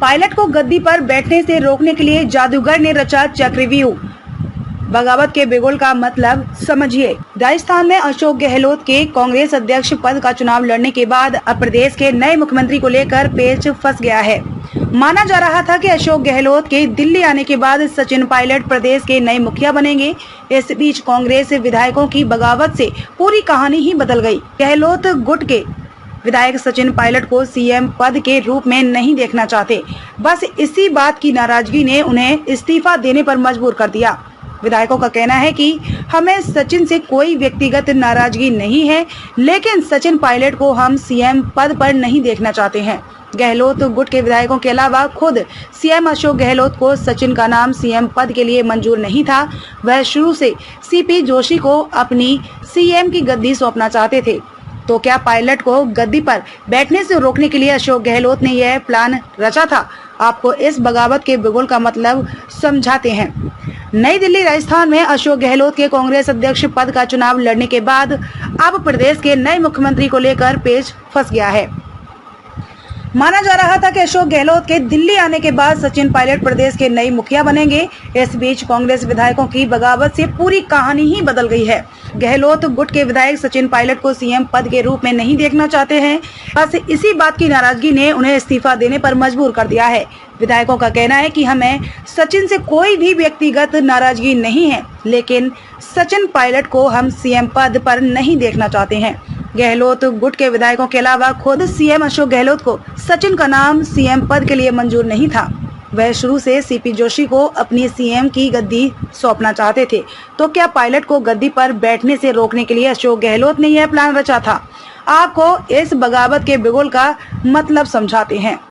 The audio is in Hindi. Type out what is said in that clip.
पायलट को गद्दी पर बैठने से रोकने के लिए जादूगर ने रचा चक्रव्यूह। बगावत के बिगुल का मतलब समझिए। राजस्थान में अशोक गहलोत के कांग्रेस अध्यक्ष पद का चुनाव लड़ने के बाद अब प्रदेश के नए मुख्यमंत्री को लेकर पेच फंस गया है। माना जा रहा था कि अशोक गहलोत के दिल्ली आने के बाद सचिन पायलट प्रदेश के नए मुखिया बनेंगे। इस बीच कांग्रेस विधायकों की बगावत से पूरी कहानी ही बदल गई। गहलोत गुट के विधायक सचिन पायलट को सीएम पद के रूप में नहीं देखना चाहते। बस इसी बात की नाराजगी ने उन्हें इस्तीफा देने पर मजबूर कर दिया। विधायकों का कहना है कि हमें सचिन से कोई व्यक्तिगत नाराजगी नहीं है, लेकिन सचिन पायलट को हम सीएम पद पर नहीं देखना चाहते हैं। गहलोत गुट के विधायकों के अलावा खुद सीएम अशोक गहलोत को सचिन का नाम सीएम पद के लिए मंजूर नहीं था। वह शुरू से सीपी जोशी को अपनी सीएम की गद्दी सौंपना चाहते थे। तो क्या पायलट को गद्दी पर बैठने से रोकने के लिए अशोक गहलोत ने यह प्लान रचा था? आपको इस बगावत के बिगुल का मतलब समझाते हैं। नई दिल्ली, राजस्थान में अशोक गहलोत के कांग्रेस अध्यक्ष पद का चुनाव लड़ने के बाद अब प्रदेश के नए मुख्यमंत्री को लेकर पेच फंस गया है। माना जा रहा था कि अशोक गहलोत के दिल्ली आने के बाद सचिन पायलट प्रदेश के नए मुखिया बनेंगे। इस बीच कांग्रेस विधायकों की बगावत से पूरी कहानी ही बदल गई है। गहलोत गुट के विधायक सचिन पायलट को सीएम पद के रूप में नहीं देखना चाहते हैं। बस इसी बात की नाराजगी ने उन्हें इस्तीफा देने पर मजबूर कर दिया है। विधायकों का कहना है कि हमें सचिन से कोई भी व्यक्तिगत नाराजगी नहीं है, लेकिन सचिन पायलट को हम सीएम पद पर नहीं देखना चाहते हैं। गहलोत गुट के विधायकों के अलावा खुद सीएम अशोक गहलोत को सचिन का नाम सीएम पद के लिए मंजूर नहीं था। वह शुरू से सीपी जोशी को अपनी सीएम की गद्दी सौंपना चाहते थे। तो क्या पायलट को गद्दी पर बैठने से रोकने के लिए अशोक गहलोत ने यह प्लान रचा था? आपको इस बगावत के बिगुल का मतलब समझाते हैं।